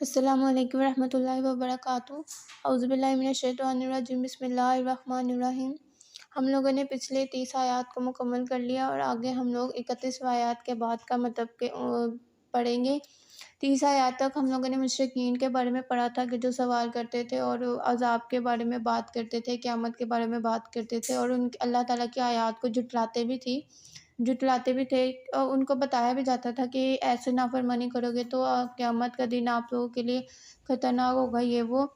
السلام علیکم ورحمۃ اللہ وبرکاتہ۔ اعوذ باللہ من الشیطان الرجیم، بسم اللہ الرحمن الرحیم۔ ہم لوگوں نے پچھلے 30 آیات کو مکمل کر لیا اور آگے ہم لوگ 31 آیات کے بعد کا مطلب کہ پڑھیں گے۔ 30 آیات تک ہم لوگوں نے مشرکین کے بارے میں پڑھا تھا کہ جو سوال کرتے تھے اور عذاب کے بارے میں بات کرتے تھے، قیامت کے بارے میں بات کرتے تھے اور اللہ تعالیٰ کی آیات کو جھٹلاتے بھی تھے، اور ان کو بتایا بھی جاتا تھا کہ ایسے نافرمانی کرو گے تو قیامت کا دن آپ لوگوں کے لیے خطرناک ہوگا، یہ وہ۔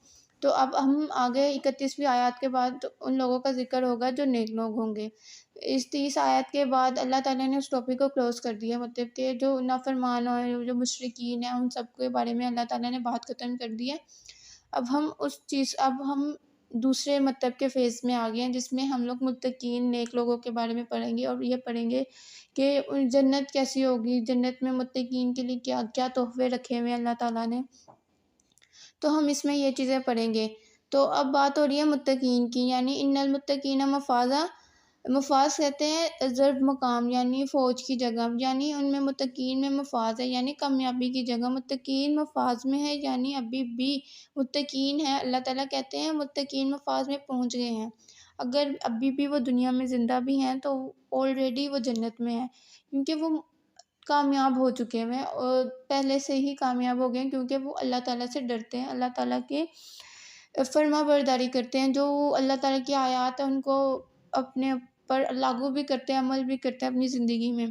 تو اب ہم آگے 31ویں آیات کے بعد ان لوگوں کا ذکر ہوگا جو نیک لوگ ہوں گے۔ اس 30 آیات کے بعد اللہ تعالیٰ نے اس ٹاپک کو کلوز کر دیا، مطلب کہ جو نافرمان اور جو مشرکین ہیں ان سب کے بارے میں اللہ تعالیٰ نے بات ختم کر دی ہے۔ اب ہم دوسرے مطلب کے فیز میں آ گئے ہیں، جس میں ہم لوگ متقین نیک لوگوں کے بارے میں پڑھیں گے اور یہ پڑھیں گے کہ جنت کیسی ہوگی، جنت میں متقین کے لیے کیا کیا تحفے رکھے ہوئے ہیں اللہ تعالیٰ نے۔ تو ہم اس میں یہ چیزیں پڑھیں گے۔ تو اب بات ہو رہی ہے متقین کی، یعنی ان المتقین مفازا۔ مفاز کہتے ہیں ضرب مقام، یعنی فوج کی جگہ، یعنی ان میں متقین میں مفاز ہے، یعنی کامیابی کی جگہ۔ متقین مفاز میں ہے، یعنی ابھی بھی متقین ہے۔ اللہ تعالیٰ کہتے ہیں متقین مفاز میں پہنچ گئے ہیں، اگر ابھی بھی وہ دنیا میں زندہ بھی ہیں تو آلریڈی وہ جنت میں ہیں، کیونکہ وہ کامیاب ہو چکے ہیں اور پہلے سے ہی کامیاب ہو گئے ہیں، کیونکہ وہ اللہ تعالیٰ سے ڈرتے ہیں، اللہ تعالیٰ کے فرما برداری کرتے ہیں، جو اللہ تعالیٰ کی آیات ہیں ان کو اپنے پر لاگو بھی کرتے ہیں، عمل بھی کرتے ہیں اپنی زندگی میں،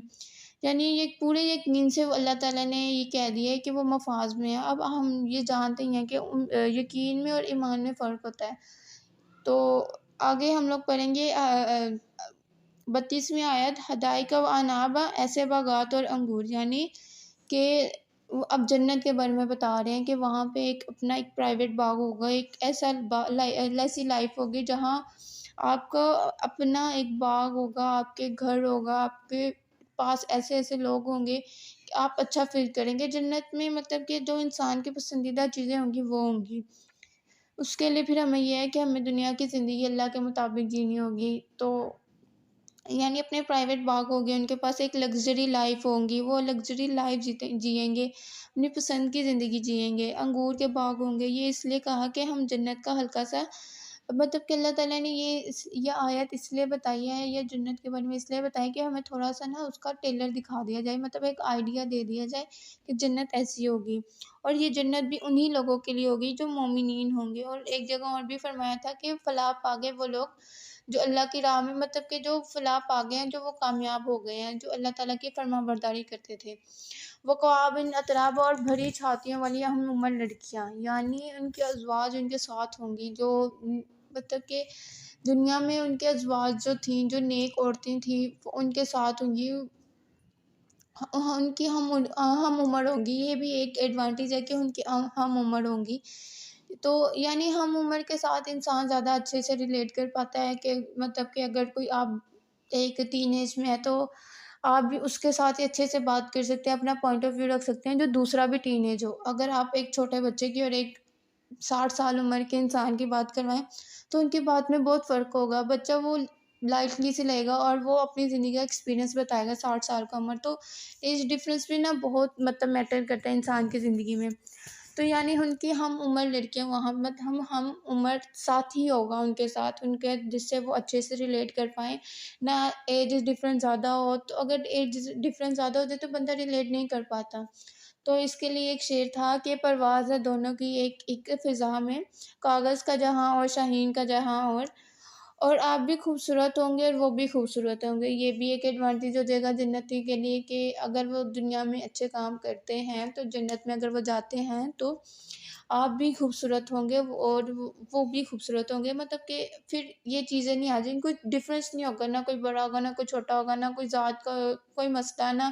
یعنی یہ پورے یقین سے اللہ تعالیٰ نے یہ کہہ دیا ہے کہ وہ مفاز میں ہے۔ اب ہم یہ جانتے ہیں کہ یقین میں اور ایمان میں فرق ہوتا ہے۔ تو آگے ہم لوگ پڑھیں گے 32ویں آیت، حدائق و انابا، ایسے باغات اور انگور، یعنی کہ اب جنت کے بارے میں بتا رہے ہیں کہ وہاں پہ اپنا ایک پرائیویٹ باغ ہوگا، ایک ایسی لائف ہوگی جہاں آپ کا اپنا ایک باغ ہوگا، آپ کے گھر ہوگا، آپ کے پاس ایسے لوگ ہوں گے کہ آپ اچھا فیل کریں گے جنت میں، مطلب کہ جو انسان کی پسندیدہ چیزیں ہوں گی وہ ہوں گی۔ اس کے لیے پھر ہمیں یہ ہے کہ ہمیں دنیا کی زندگی اللہ کے مطابق جینی ہوگی، تو یعنی اپنے پرائیویٹ باغ ہوگے، ان کے پاس ایک لگژری لائف ہوں گی، وہ لگژری لائف جئیں گے، اپنی پسند کی زندگی جئیں گے۔ انگور کے باغ ہوں گے، یہ اس لیے کہا کہ ہم جنت کا ہلکا سا مطلب کہ اللہ تعالیٰ نے یہ آیت اس لیے بتائی ہے، یہ جنت کے بارے میں اس لیے بتائی کہ ہمیں تھوڑا سا نا اس کا ٹیلر دکھا دیا جائے، مطلب ایک آئیڈیا دے دیا جائے کہ جنت ایسی ہوگی، اور یہ جنت بھی انہی لوگوں کے لیے ہوگی جو مومنین ہوں گے۔ اور ایک جگہ اور بھی فرمایا تھا کہ فلاح پا گئے وہ لوگ جو اللہ کی راہ میں، مطلب کہ جو فلاح پا گئے ہیں، جو وہ کامیاب ہو گئے ہیں، جو اللہ تعالیٰ کی فرما برداری کرتے تھے۔ وَقَوَاعِبَ اَتْرَابًا، اور بھری چھاتیوں والی ہم عمر لڑکیاں، یعنی ان کے ازواج ان کے ساتھ ہوں گی، جو مطلب کہ دنیا میں ان کے ازواج جو تھیں، جو نیک عورتیں تھیں، ان کے ساتھ ہوں گی، ان کی ہم عمر ہوں گی۔ یہ بھی ایک ایڈوانٹیج ہے کہ ان کی ہم عمر ہوں گی۔ تو یعنی ہم عمر کے ساتھ انسان زیادہ اچھے سے ریلیٹ کر پاتا ہے، کہ مطلب کہ اگر کوئی آپ ایک ٹین ایج میں ہے تو آپ بھی اس کے ساتھ ہی اچھے سے بات کر سکتے ہیں، اپنا پوائنٹ آف ویو رکھ سکتے ہیں، جو دوسرا بھی ٹین ایج ہو۔ اگر آپ ایک چھوٹے بچے کی اور ایک 60 سال عمر کے انسان کی بات کروائیں تو ان کی بات میں بہت فرق ہوگا، بچہ وہ لائٹلی سے لے گا اور وہ اپنی زندگی کا ایکسپیرینس بتائے گا۔ 60 سال کا عمر، تو ایج ڈفرینس بھی نا بہت مطلب میٹر کرتا ہے انسان کی زندگی میں۔ تو یعنی ان کی ہم عمر لڑکیاں، وہاں ہم عمر ساتھی ہوگا ان کے ساتھ، ان کے جس سے وہ اچھے سے ریلیٹ کر پائیں نہ۔ ایج ڈفرینس زیادہ ہو تو، اگر ایج ڈفرینس زیادہ ہوتے تو بندہ ریلیٹ نہیں کر پاتا۔ تو اس کے لیے ایک شعر تھا کہ پرواز ہے دونوں کی ایک فضا میں، کاغذ کا جہاں اور شاہین کا جہاں، اور آپ بھی خوبصورت ہوں گے اور وہ بھی خوبصورت ہوں گے۔ یہ بھی ایک ایڈوانٹیج ہو جائے گا جنتی کے لیے کہ اگر وہ دنیا میں اچھے کام کرتے ہیں تو جنت میں اگر وہ جاتے ہیں تو آپ بھی خوبصورت ہوں گے اور وہ بھی خوبصورت ہوں گے، مطلب کہ پھر یہ چیزیں نہیں آ جائیں، کوئی ڈفرینس نہیں ہوگا، نہ کوئی بڑا ہوگا نہ کوئی چھوٹا ہوگا، نہ کوئی ذات کا کوئی مسئلہ، نہ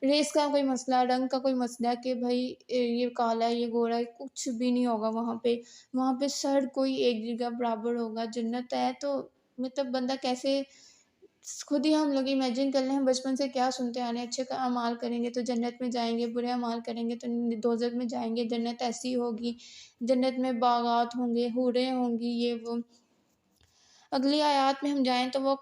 ریس کا کوئی مسئلہ، رنگ کا کوئی مسئلہ کہ بھائی یہ کالا ہے یہ گورا ہے، کچھ بھی نہیں ہوگا وہاں پہ سر کوئی ایک جگہ برابر ہوگا۔ جنت ہے تو مطلب بندہ کیسے، خود ہی ہم لوگ امیجن کر لیں، ہم بچپن سے کیا سنتے آ رہے ہیں، اچھے اعمال کریں گے تو جنت میں جائیں گے، برے اعمال کریں گے تو دوزخ میں جائیں گے، جنت ایسی ہوگی، جنت میں باغات ہوں گے، حوریں ہوں گی، یہ وہ۔ اگلی آیات میں ہم جائیں تو وہ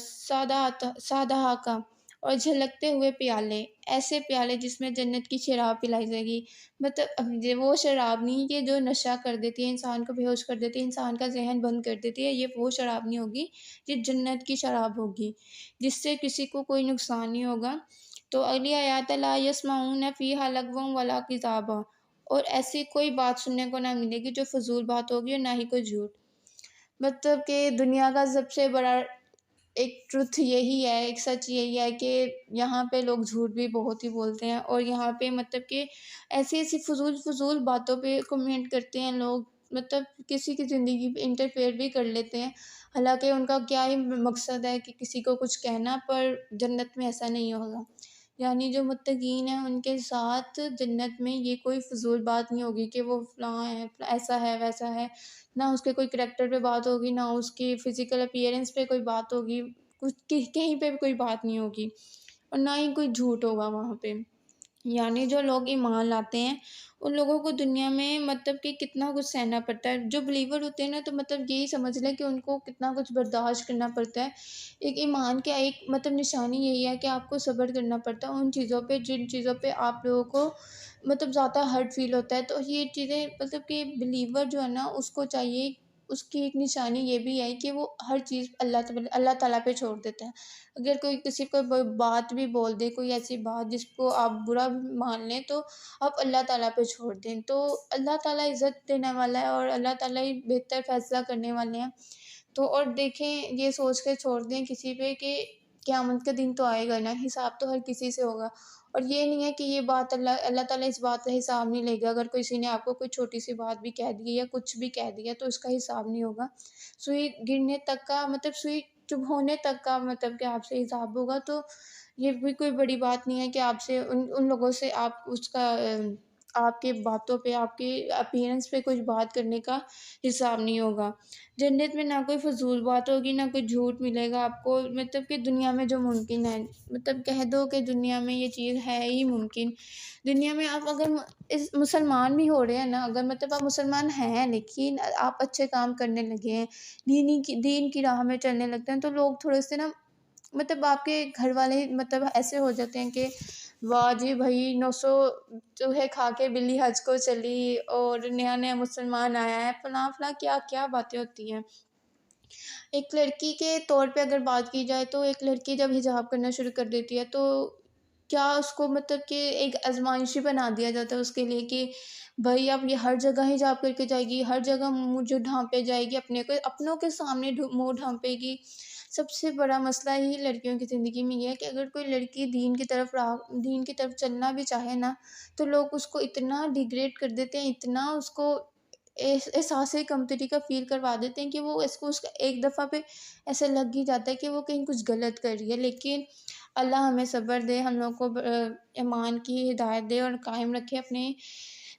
سادہ کا، اور جھلکتے ہوئے پیالے، ایسے پیالے جس میں جنت کی شراب پلائی جائے گی۔ مطلب اب یہ وہ شراب نہیں کہ جو نشہ کر دیتی ہے، انسان کو بے ہوش کر دیتی ہے، انسان کا ذہن بند کر دیتی ہے، یہ وہ شراب نہیں ہوگی، یہ جنت کی شراب ہوگی جس سے کسی کو کوئی نقصان نہیں ہوگا۔ تو اگلی آیات ہے، لا یسمعون فیہا لغوا ولا کذابا، اور ایسی کوئی بات سننے کو نہ ملے گی جو فضول بات ہوگی اور نہ ہی کوئی جھوٹ۔ مطلب کہ دنیا کا سب سے بڑا ایک ٹروتھ یہی ہے، ایک سچ یہی ہے کہ یہاں پہ لوگ جھوٹ بھی بہت ہی بولتے ہیں، اور یہاں پہ مطلب کہ ایسی ایسی فضول باتوں پہ کمنٹ کرتے ہیں لوگ، مطلب کسی کی زندگی پہ انٹرفیئر بھی کر لیتے ہیں، حالانکہ ان کا کیا ہی مقصد ہے کہ کسی کو کچھ کہنا، پر جنت میں ایسا نہیں ہوگا۔ یعنی جو متقین ہیں ان کے ساتھ جنت میں یہ کوئی فضول بات نہیں ہوگی کہ وہ فلاں ہے، ایسا ہے ویسا ہے، نہ اس کے کوئی کریکٹر پہ بات ہوگی، نہ اس کی فزیکل اپیئرنس پہ کوئی بات ہوگی، کہیں پہ بھی کوئی بات نہیں ہوگی، اور نہ ہی کوئی جھوٹ ہوگا وہاں پہ۔ یعنی جو لوگ ایمان لاتے ہیں ان لوگوں کو دنیا میں مطلب کہ کتنا کچھ سہنا پڑتا ہے، جو بلیور ہوتے ہیں نا تو مطلب یہی سمجھ لیں کہ ان کو کتنا کچھ برداشت کرنا پڑتا ہے۔ ایک ایمان کا ایک مطلب نشانی یہی ہے کہ آپ کو صبر کرنا پڑتا ہے ان چیزوں پہ جن چیزوں پہ آپ لوگوں کو مطلب زیادہ ہرٹ فیل ہوتا ہے۔ تو یہ چیزیں مطلب کہ بلیور جو ہے نا اس کو چاہیے، اس کی ایک نشانی یہ بھی ہے کہ وہ ہر چیز اللہ تعالیٰ پہ چھوڑ دیتا ہے۔ اگر کوئی کسی کو بات بھی بول دے، کوئی ایسی بات جس کو آپ برا بھی مان لیں، تو آپ اللہ تعالیٰ پہ چھوڑ دیں، تو اللہ تعالیٰ عزت دینے والا ہے اور اللہ تعالیٰ ہی بہتر فیصلہ کرنے والے ہیں۔ تو اور دیکھیں، یہ سوچ کے چھوڑ دیں کسی پہ کہ قیامت کا دن تو آئے گا نا، حساب تو ہر کسی سے ہوگا، اور یہ نہیں ہے کہ یہ بات اللہ تعالیٰ اس بات کا حساب نہیں لے گا۔ اگر کسی نے آپ کو کوئی چھوٹی سی بات بھی کہہ دی یا کچھ بھی کہہ دیا تو اس کا حساب نہیں ہوگا۔ سوئی گرنے تک کا مطلب سوئی چبھ ہونے تک کا مطلب کہ آپ سے حساب ہوگا، تو یہ بھی کوئی بڑی بات نہیں ہے کہ آپ سے ان لوگوں سے آپ اس کا آپ کے باتوں پہ، آپ کے اپیرنس پہ کچھ بات کرنے کا حساب نہیں ہوگا۔ جنت میں نہ کوئی فضول بات ہوگی، نہ کوئی جھوٹ ملے گا آپ کو، مطلب کہ دنیا میں جو ممکن ہے، مطلب کہہ دو کہ دنیا میں یہ چیز ہے ہی ممکن۔ دنیا میں آپ اگر مسلمان بھی ہو رہے ہیں نا، اگر مطلب آپ مسلمان ہیں لیکن آپ اچھے کام کرنے لگے ہیں، دین کی راہ میں چلنے لگتے ہیں، تو لوگ تھوڑے سے نا مطلب آپ کے گھر والے مطلب ایسے ہو جاتے ہیں کہ واہ جی بھائی 900 چوہے کھا کے بلی حج کو چلی، اور نیا نیا مسلمان آیا ہے، فلاں فلاں کیا کیا باتیں ہوتی ہیں۔ ایک لڑکی کے طور پہ اگر بات کی جائے تو ایک لڑکی جب حجاب کرنا شروع کر دیتی ہے تو کیا اس کو مطلب کہ ایک آزمائشی بنا دیا جاتا ہے اس کے لیے کہ بھائی اب یہ ہر جگہ حجاب کر کے جائے گی، ہر جگہ منہ جو ڈھانپے جائے گی، اپنوں کے سامنے منہ ڈھانپے گی۔ سب سے بڑا مسئلہ ہی لڑکیوں کی زندگی میں یہ ہے کہ اگر کوئی لڑکی دین کی طرف چلنا بھی چاہے نا، تو لوگ اس کو اتنا ڈیگریڈ کر دیتے ہیں، اتنا اس کو احساس کمتری کا فیل کروا دیتے ہیں کہ وہ اس کو ایک دفعہ پہ ایسا لگ ہی جاتا ہے کہ وہ کہیں کچھ غلط کر رہی ہے۔ لیکن اللہ ہمیں صبر دے، ہم لوگ کو ایمان کی ہدایت دے اور قائم رکھے اپنے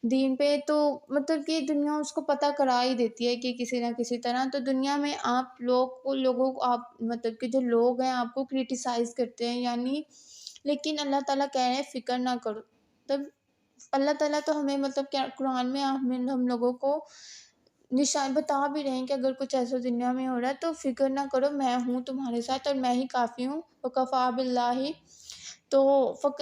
دین پہ۔ تو مطلب کہ دنیا اس کو پتہ کرا ہی دیتی ہے کہ کسی نہ کسی طرح، تو دنیا میں آپ لوگوں کو آپ مطلب کہ جو لوگ ہیں آپ کو کرٹیسائز کرتے ہیں، یعنی لیکن اللہ تعالیٰ کہہ رہے ہیں فکر نہ کرو۔ تب اللہ تعالیٰ تو ہمیں مطلب کہ قرآن میں ہم لوگوں کو نشان بتا بھی رہے ہیں کہ اگر کچھ ایسا دنیا میں ہو رہا ہے تو فکر نہ کرو، میں ہوں تمہارے ساتھ اور میں ہی کافی ہوں، وَكَفَىٰ بِاللَّهِ۔ تو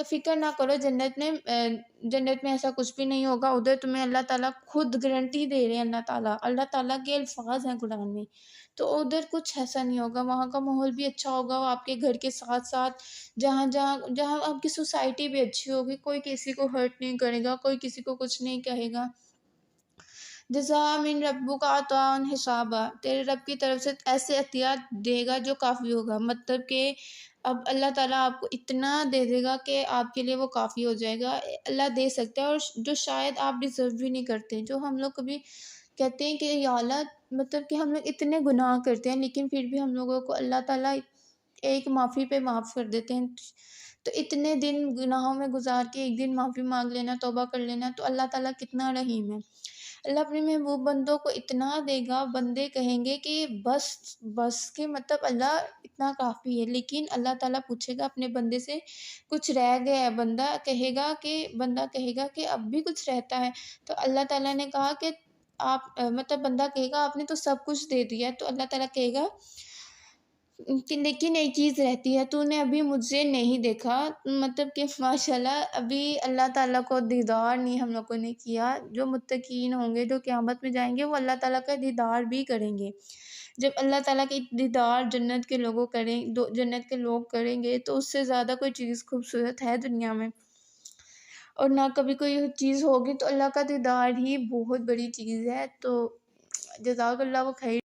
فکر نہ کرو، جنت میں ایسا کچھ بھی نہیں ہوگا، ادھر تمہیں اللہ تعالیٰ خود گارنٹی دے رہے ہیں، اللہ تعالیٰ کے الفاظ ہیں قرآن میں، تو ادھر کچھ ایسا نہیں ہوگا، وہاں کا ماحول بھی اچھا ہوگا، آپ کے گھر کے ساتھ ساتھ جہاں آپ کی سوسائٹی بھی اچھی ہوگی، کوئی کسی کو ہرٹ نہیں کرے گا، کوئی کسی کو کچھ نہیں کہے گا۔ جزاء من ربک عطاء حسابا، تیرے رب کی طرف سے ایسے عطیات دے گا جو کافی ہوگا، مطلب کہ اب اللہ تعالیٰ آپ کو اتنا دے دے گا کہ آپ کے لیے وہ کافی ہو جائے گا۔ اللہ دے سکتا ہے، اور جو شاید آپ ڈیزرو بھی نہیں کرتے، جو ہم لوگ کبھی کہتے ہیں کہ یا اللہ مطلب کہ ہم لوگ اتنے گناہ کرتے ہیں لیکن پھر بھی ہم لوگوں کو اللہ تعالیٰ ایک معافی پہ معاف کر دیتے ہیں، تو اتنے دن گناہوں میں گزار کے ایک دن معافی مانگ لینا، توبہ کر لینا، تو اللہ تعالیٰ کتنا رحیم ہے۔ اللہ اپنے محبوب بندوں کو اتنا دے گا، بندے کہیں گے کہ بس کہ مطلب اللہ اتنا کافی ہے، لیکن اللہ تعالیٰ پوچھے گا اپنے بندے سے کچھ رہ گیا ہے، بندہ کہے گا کہ اب بھی کچھ رہتا ہے، تو اللہ تعالیٰ نے کہا کہ آپ مطلب بندہ کہے گا آپ نے تو سب کچھ دے دیا ہے، تو اللہ تعالیٰ کہے گا لیکن ایک چیز رہتی ہے، تو نے ابھی مجھے نہیں دیکھا، مطلب کہ ماشاء اللہ ابھی اللہ تعالیٰ کو دیدار نہیں ہم لوگوں نے کیا۔ جو متقین ہوں گے، جو قیامت میں جائیں گے، وہ اللہ تعالیٰ کا دیدار بھی کریں گے۔ جب اللہ تعالیٰ کے دیدار جنت کے لوگوں کریں جنت کے لوگ کریں گے، تو اس سے زیادہ کوئی چیز خوبصورت ہے دنیا میں، اور نہ کبھی کوئی چیز ہوگی۔ تو اللہ کا دیدار ہی بہت بڑی چیز ہے۔ تو جزاک اللہ خیر۔